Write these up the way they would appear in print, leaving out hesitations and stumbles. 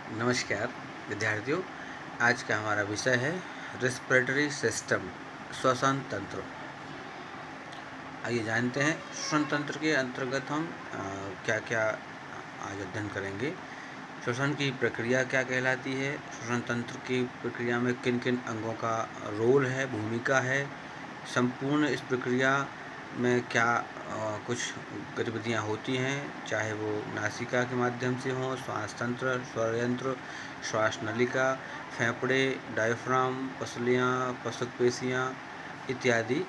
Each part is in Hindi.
नमस्कार विद्यार्थियों। आज का हमारा विषय है रेस्पिरेटरी सिस्टम, श्वसन तंत्र। आइए जानते हैं श्वसन तंत्र के अंतर्गत हम क्या क्या आज अध्ययन करेंगे। श्वसन की प्रक्रिया क्या कहलाती है, श्वसन तंत्र की प्रक्रिया में किन किन अंगों का रोल है, भूमिका है, संपूर्ण इस प्रक्रिया में क्या कुछ गतिविधियाँ होती हैं, चाहे वो नासिका के माध्यम से हों, श्वास तंत्र, स्वर यंत्र, श्वास नलिका, फेफड़े, डायफ्राम, पसलियाँ, पसकपेशियाँ इत्यादि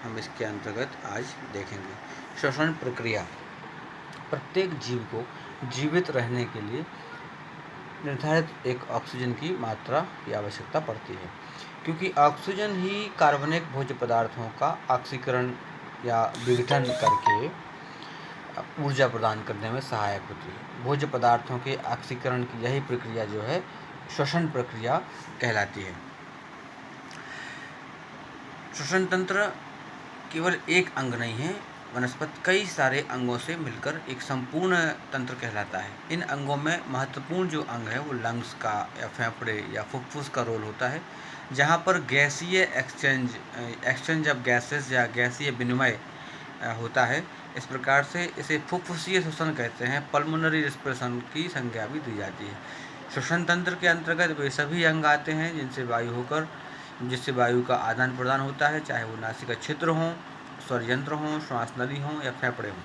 हम इसके अंतर्गत आज देखेंगे। श्वसन प्रक्रिया प्रत्येक जीव को जीवित रहने के लिए निर्धारित एक ऑक्सीजन की मात्रा की आवश्यकता पड़ती है, क्योंकि ऑक्सीजन ही कार्बनिक भोज्य पदार्थों का ऑक्सीकरण या विघटन करके ऊर्जा प्रदान करने में सहायक होती है। भोज्य पदार्थों के ऑक्सीकरण की यही प्रक्रिया जो है श्वसन प्रक्रिया कहलाती है। श्वसन तंत्र केवल एक अंग नहीं है, वनस्पति कई सारे अंगों से मिलकर एक संपूर्ण तंत्र कहलाता है। इन अंगों में महत्वपूर्ण जो अंग है वो लंग्स का या फेफड़े या फुफ्फुस का रोल होता है, जहाँ पर गैसीय एक्सचेंज ऑफ गैसेस या गैसीय विनिमय होता है। इस प्रकार से इसे फुफ्फुसीय श्वसन कहते हैं। पल्मोनरी रेस्पिरेशन की संज्ञा भी दी जाती है। श्वसन तंत्र के अंतर्गत वे सभी अंग आते हैं जिससे वायु का आदान प्रदान होता है, चाहे वो नासिका छिद्र हों, स्वर यंत्र हों, श्वास नली हों या फेफड़े हों।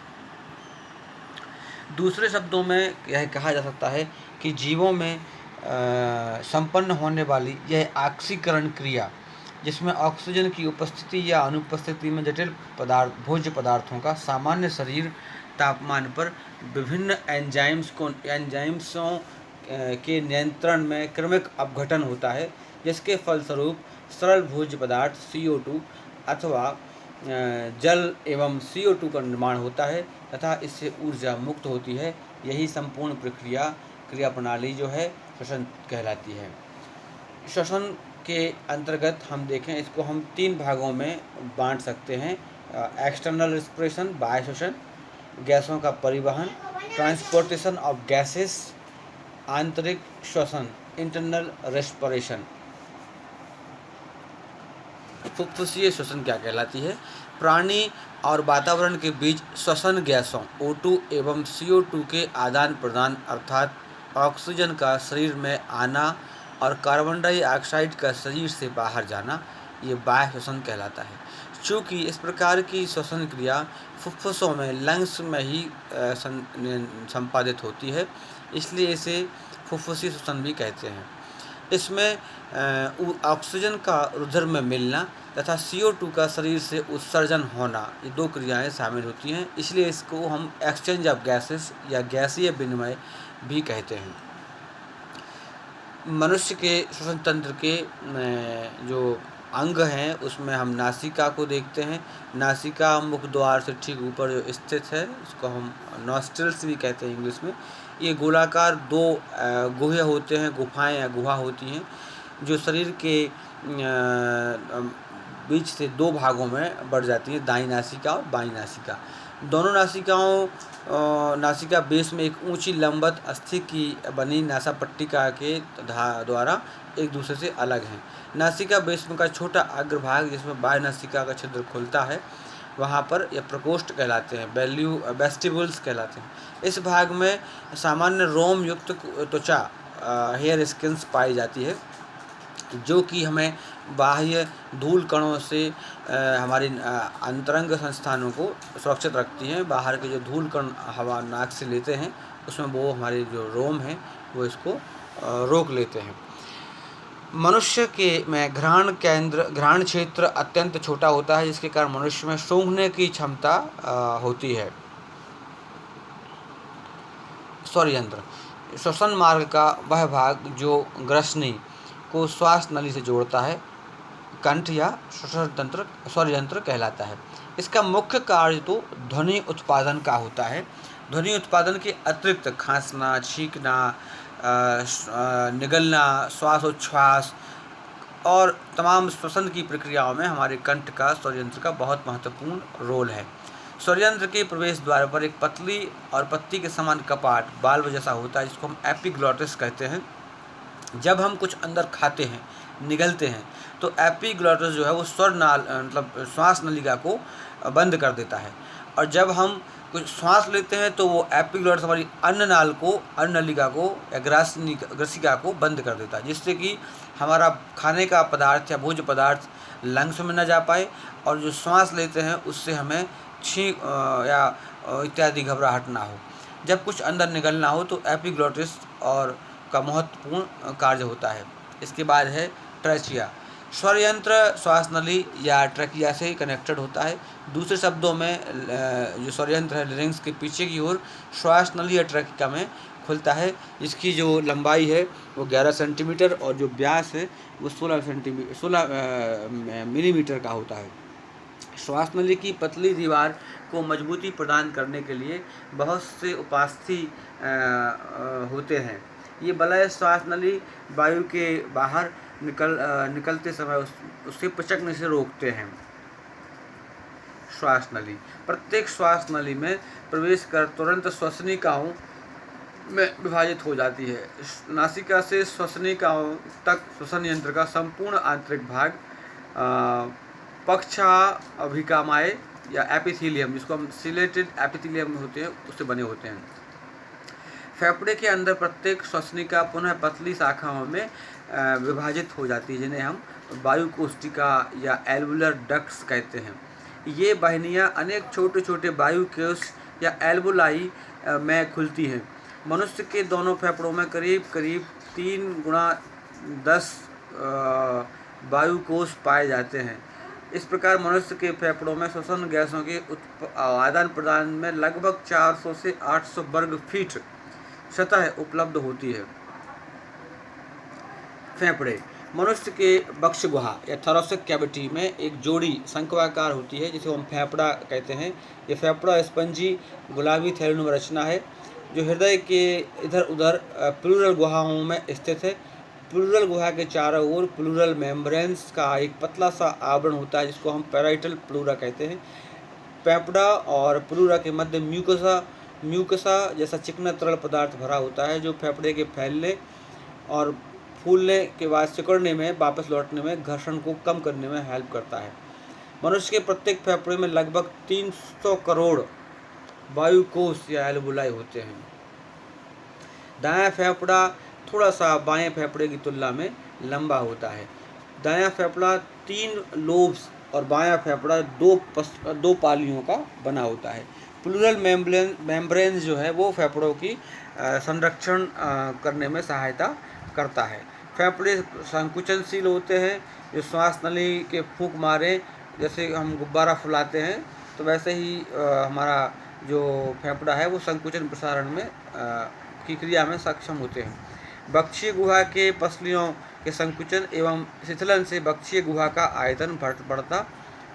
दूसरे शब्दों में यह कहा जा सकता है कि जीवों में संपन्न होने वाली यह ऑक्सीकरण क्रिया, जिसमें ऑक्सीजन की उपस्थिति या अनुपस्थिति में जटिल भोज्य पदार्थों का सामान्य शरीर तापमान पर विभिन्न एंजाइम्सों के नियंत्रण में क्रमिक अपघटन होता है, जिसके फलस्वरूप सरल भोज्य पदार्थ CO2 अथवा जल एवं CO2 का निर्माण होता है तथा इससे ऊर्जा मुक्त होती है। यही संपूर्ण क्रिया प्रणाली जो है श्वसन कहलाती है। श्वसन के अंतर्गत हम देखें, इसको हम 3 भागों में बांट सकते हैं। एक्सटर्नल रेस्पिरेशन, बाह्य श्वसन, गैसों का परिवहन, ट्रांसपोर्टेशन ऑफ गैसेस, आंतरिक श्वसन, इंटरनल रेस्पिरेशन। फुफ्फुसीय श्वसन क्या कहलाती है? प्राणी और वातावरण के बीच श्वसन गैसों O2 एवं CO2 के आदान प्रदान अर्थात ऑक्सीजन का शरीर में आना और कार्बन डाइऑक्साइड का शरीर से बाहर जाना, ये बाह्य श्वसन कहलाता है। चूँकि इस प्रकार की श्वसन क्रिया फुफ्फुसों में, लंग्स में ही संपादित होती है, इसलिए इसे फुफ्फुसीय श्वसन भी कहते हैं। इसमें ऑक्सीजन का रुधिर में मिलना तथा CO2 का शरीर से उत्सर्जन होना, ये 2 क्रियाएं शामिल होती हैं, इसलिए इसको हम एक्सचेंज ऑफ गैसेस या गैसीय विनिमय भी कहते हैं। मनुष्य के श्वसन तंत्र के जो अंग हैं उसमें हम नासिका को देखते हैं। नासिका मुख द्वार से ठीक ऊपर जो स्थित है, इसको हम नॉस्ट्रिल्स भी कहते हैं इंग्लिश में। ये गोलाकार 2 गुहे होते हैं, गुफाएं या गुहा होती हैं, जो शरीर के बीच से 2 भागों में बढ़ जाती हैं, दाईं नासिका और बाईं नासिका। दोनों नासिका बेस में एक ऊंची लंबवत अस्थि की बनी नासापट्टिका के द्वारा एक दूसरे से अलग हैं। नासिका बेस में का छोटा अग्रभाग, जिसमें बाह्य नासिका का छिद्र खुलता है, वहाँ पर यह प्रकोष्ठ कहलाते हैं, वेस्टिबुल्स कहलाते हैं। इस भाग में सामान्य रोम युक्त त्वचा, हेयर स्किन्स पाई जाती है, जो कि हमें बाह्य धूल कणों से हमारी अंतरंग संस्थानों को सुरक्षित रखती हैं। बाहर के जो धूल कण हवा नाक से लेते हैं, उसमें वो हमारे जो रोम हैं वो इसको रोक लेते हैं। मनुष्य के में घ्राण क्षेत्र अत्यंत छोटा होता है, जिसके कारण मनुष्य में सूंघने की क्षमता होती है। स्वर यंत्र, श्वसन मार्ग का वह भाग जो ग्रसनी को श्वास नली से जोड़ता है, कंठ या स्वर यंत्र कहलाता है। इसका मुख्य कार्य तो ध्वनि उत्पादन का होता है। ध्वनि उत्पादन के अतिरिक्त खांसना, छींकना, निगलना, श्वासोच्छ्वास और तमाम श्वसन की प्रक्रियाओं में हमारे कंठ का, स्वर यंत्र का बहुत महत्वपूर्ण रोल है। स्वर यंत्र के प्रवेश द्वार पर एक पतली और पत्ती के समान कपाट बाल्व जैसा होता है, जिसको हम एपिग्लॉटिस कहते हैं। जब हम कुछ अंदर खाते हैं, निगलते हैं, तो एपिग्लॉटिस जो है वो स्वर नाल मतलब श्वास नलिका को बंद कर देता है। और जब हम कुछ श्वास लेते हैं तो वो एपिग्लॉटिस हमारी अन्न नाल को, अन्न नलिका को या ग्रसिका को बंद कर देता है, जिससे कि हमारा खाने का पदार्थ या भोज्य पदार्थ लंग्स में न जा पाए, और जो श्वास लेते हैं उससे हमें छींक या इत्यादि घबराहट ना हो। जब कुछ अंदर निकलना हो तो एपिग्लॉटिस और का महत्वपूर्ण कार्य होता है। इसके बाद है ट्रैचिया। स्वर यंत्र श्वास नली या ट्रैकिया से कनेक्टेड होता है। दूसरे शब्दों में जो स्वर यंत्र है लेरिंक्स के पीछे की ओर श्वास नली या ट्रैकिया में खुलता है। इसकी जो लंबाई है वो 11 सेंटीमीटर और जो व्यास है वो 16 मिलीमीटर का होता है। श्वास नली की पतली दीवार को मजबूती प्रदान करने के लिए बहुत से उपास्थि होते हैं। ये वलय श्वास नली वायु के बाहर निकलते समय उससे पिचकने से रोकते हैं। श्वास नली प्रत्येक श्वास नली में प्रवेश कर तुरंत श्वसनिकाओं में विभाजित हो जाती है। नासिका से श्वसनिकाओं तक श्वसन यंत्र का संपूर्ण आंतरिक भाग पक्षाभिकामाएँ या एपिथीलियम, जिसको हम सिलेटेड एपिथीलियम होते हैं, उससे बने होते हैं। फेफड़े के अंदर प्रत्येक श्वसनिका पुनः पतली शाखाओं में विभाजित हो जाती है, जिन्हें हम वायु कोष्ठिका या एल्वुलर डक्ट्स कहते हैं। ये वाहिनियाँ अनेक छोटे छोटे वायु कोश या एल्वुलाई में खुलती हैं। मनुष्य के दोनों फेफड़ों में करीब करीब 3x10 वायु कोश पाए जाते हैं। इस प्रकार मनुष्य के फेफड़ों में श्वसन गैसों के आदान प्रदान में लगभग 400 से 800 वर्ग फीट सतह उपलब्ध होती है। फेफड़े मनुष्य के वक्ष गुहा या थोरैसिक कैविटी में एक जोड़ी शंक्वाकार होती है, जिसे हम फेफड़ा कहते हैं। ये फेफड़ा स्पंजी गुलाबी थैलेनुमा रचना है, जो हृदय के इधर उधर प्लूरल गुहाओं में स्थित है। प्लूरल गुहा के चारों ओर प्लूरल मेम्ब्रेन्स का एक पतला सा आवरण होता है, जिसको हम पैराइटल प्लूरा कहते हैं। फेफड़ा और प्लूरा के मध्य म्यूकसा जैसा चिकना तरल पदार्थ भरा होता है, जो फेफड़े के फैलने और फूलने के बाद सिकुड़ने में, वापस लौटने में, घर्षण को कम करने में हेल्प करता है। मनुष्य के प्रत्येक फेफड़े में लगभग 300 करोड़ वायुकोश या एल्वुलाई होते हैं। दायां फेफड़ा थोड़ा सा बाएं फेफड़े की तुलना में लंबा होता है। दायां फेफड़ा 3 लोब्स और बायां फेफड़ा दो पालियों का बना होता है। प्लूरल मेम्ब्रेन्स जो है वो फेफड़ों की संरक्षण करने में सहायता करता है। फेफड़े संकुचनशील होते हैं, जो श्वास नली के फूंक मारे जैसे हम गुब्बारा फुलाते हैं, तो वैसे ही हमारा जो फेफड़ा है वो संकुचन प्रसारण में की क्रिया में सक्षम होते हैं। वक्षीय गुहा के पसलियों के संकुचन एवं शिथिलन से वक्षीय गुहा का आयतन बढ़ता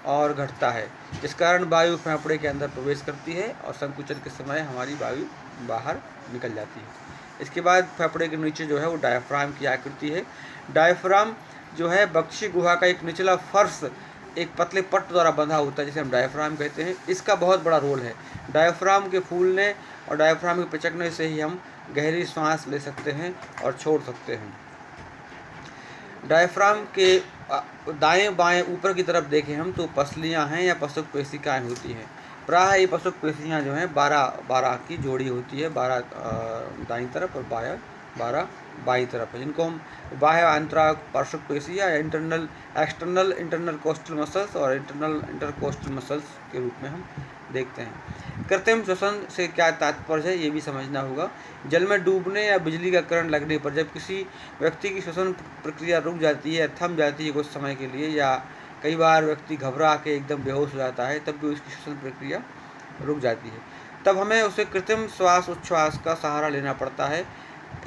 और घटता है, जिस कारण वायु फेफड़े के अंदर प्रवेश करती है और संकुचन के समय हमारी वायु बाहर निकल जाती है। इसके बाद फेफड़े के नीचे जो है वो डायफ्राम की आकृति है। डायफ्राम जो है वक्षीय गुहा का एक निचला फर्श एक पतले पट्ट द्वारा बंधा होता है, जिसे हम डायफ्राम कहते हैं। इसका बहुत बड़ा रोल है। डायफ्राम के फूलने और डायफ्राम के पिचकने से ही हम गहरी सांस ले सकते हैं और छोड़ सकते हैं। डायफ्राम के दाएं बाएं ऊपर की तरफ देखें हम तो पसलियां हैं या पशुक पेशिकाएँ होती हैं। प्रायः ये पशुक पेशियाँ जो हैं 12 की जोड़ी होती है, 12 दाईं तरफ और 12 बाईं तरफ है, जिनको हम बाह्य अंतरांग पार्श्विक पेशी या एक्सटर्नल इंटरकोस्टल मसल्स और इंटरकोस्टल मसल्स के रूप में हम देखते हैं। कृत्रिम श्वसन से क्या तात्पर्य है ये भी समझना होगा। जल में डूबने या बिजली का करंट लगने पर जब किसी व्यक्ति की श्वसन प्रक्रिया रुक जाती है, थम जाती है कुछ समय के लिए, या कई बार व्यक्ति घबरा के एकदम बेहोश हो जाता है, तब भी उसकी श्वसन प्रक्रिया रुक जाती है। तब हमें उसे कृत्रिम श्वास उच्छ्वास का सहारा लेना पड़ता है।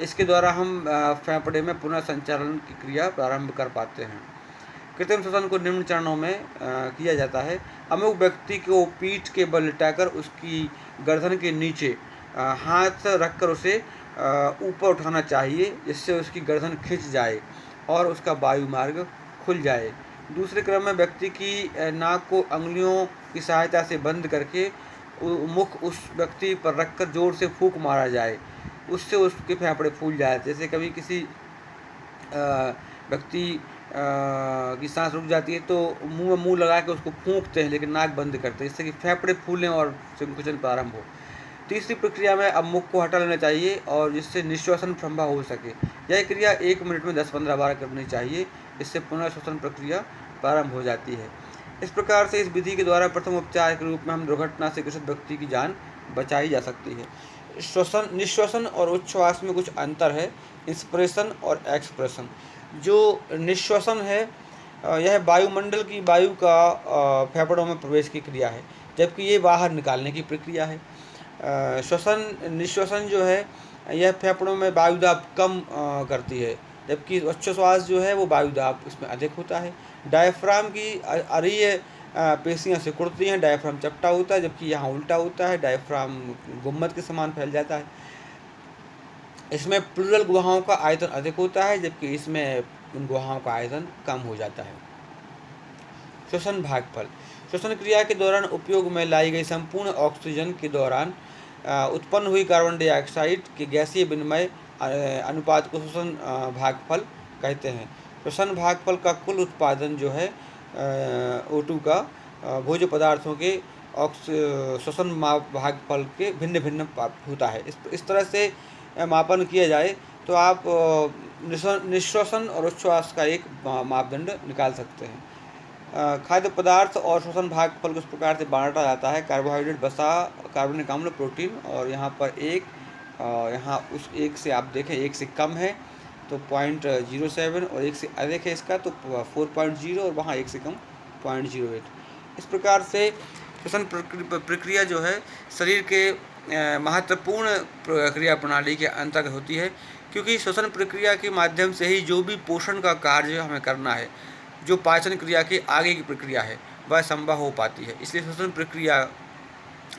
इसके द्वारा हम फेफड़े में पुनः संचालन की क्रिया प्रारंभ कर पाते हैं। कृत्रिम श्वसन को निम्न चरणों में किया जाता है। अमुक व्यक्ति को पीठ के बल लिटाकर उसकी गर्दन के नीचे हाथ रखकर उसे ऊपर उठाना चाहिए, जिससे उसकी गर्दन खिंच जाए और उसका वायु मार्ग खुल जाए। दूसरे क्रम में व्यक्ति की नाक को अंगुलियों की सहायता से बंद करके मुख उस व्यक्ति पर रखकर जोर से फूंक मारा जाए, उससे उसके फेफड़े फूल जाए। जैसे कभी किसी व्यक्ति की सांस रुक जाती है तो मुंह में मुंह लगा के उसको फूंकते हैं, लेकिन नाक बंद करते हैं, जिससे कि फेफड़े फूलें और संकुचन प्रारंभ हो। तीसरी प्रक्रिया में अब मुख को हटा लेना चाहिए और जिससे निश्वासन संभव हो सके। यह क्रिया 1 मिनट में 10-15 बार करनी चाहिए, इससे पुनर्श्वसन प्रक्रिया प्रारंभ हो जाती है। इस प्रकार से इस विधि के द्वारा प्रथम उपचार के रूप में हम दुर्घटना से ग्रसित व्यक्ति की जान बचाई जा सकती है। श्वसन, निश्वसन और उच्छ्वास में कुछ अंतर है। इंस्पिरेशन और एक्सप्रेशन। जो निश्वसन है यह वायुमंडल की वायु का फेफड़ों में प्रवेश की क्रिया है, जबकि ये बाहर निकालने की प्रक्रिया है। निश्वसन जो है यह फेफड़ों में वायुदाब कम करती है, जबकि उच्छ्वास जो है वो वायुदाब इसमें अधिक होता है। डायफ्राम की अरीय पेशियाँ सिकुड़ती हैं, डायफ्राम चपटा होता है, जबकि यहाँ उल्टा होता है, डायफ्राम गुम्मद के समान फैल जाता है। इसमें प्लूरल गुहाओं का आयतन अधिक होता है, जबकि इसमें उन गुहाओं का आयतन कम हो जाता है। श्वसन भागफल। श्वसन क्रिया के दौरान उपयोग में लाई गई संपूर्ण ऑक्सीजन के दौरान उत्पन्न हुई कार्बन डाइऑक्साइड के गैसीय विनिमय अनुपात को श्वसन भागफल कहते हैं। श्वसन भागफल का कुल उत्पादन जो है O2 का भोज्य पदार्थों के श्वसन भागफल के भिन्न भिन्न होता है। इस तरह से मापन किया जाए तो आप निश्वसन और उच्छ्वास का एक मापदंड निकाल सकते हैं। खाद्य पदार्थ और श्वसन भागफल को इस प्रकार से बांटा जाता है: कार्बोहाइड्रेट, वसा, कार्बनिक अम्ल, प्रोटीन। और यहाँ पर यहाँ उस एक से आप देखें 1 से कम है तो 0.07 और 1 से अधिक है इसका तो 4.0 और वहाँ 1 से कम 0.08। इस प्रकार से श्वसन प्रक्रिया जो है शरीर के महत्वपूर्ण क्रिया प्रणाली के अंतर्गत होती है, क्योंकि श्वसन प्रक्रिया के माध्यम से ही जो भी पोषण का कार्य हमें करना है, जो पाचन क्रिया के आगे की प्रक्रिया है, वह संभव हो पाती है। इसलिए श्वसन प्रक्रिया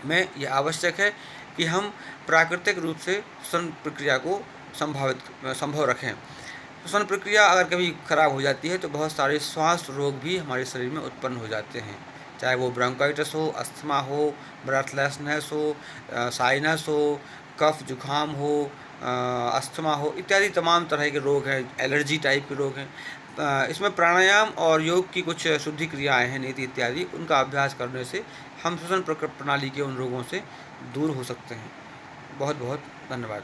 में यह आवश्यक है कि हम प्राकृतिक रूप से श्वसन प्रक्रिया को संभव रखें। श्वसन प्रक्रिया अगर कभी खराब हो जाती है तो बहुत सारे श्वास रोग भी हमारे शरीर में उत्पन्न हो जाते हैं, चाहे वो ब्रोंकाइटिस हो, अस्थमा हो, ब्रेथलेसनेस हो, साइनस हो, कफ जुखाम हो, अस्थमा हो, इत्यादि तमाम तरह के रोग हैं, एलर्जी टाइप के रोग हैं। इसमें प्राणायाम और योग की कुछ शुद्धि क्रियाएँ हैं, नीति इत्यादि, उनका अभ्यास करने से हम श्वसन प्रणाली के उन रोगों से दूर हो सकते हैं। बहुत बहुत धन्यवाद।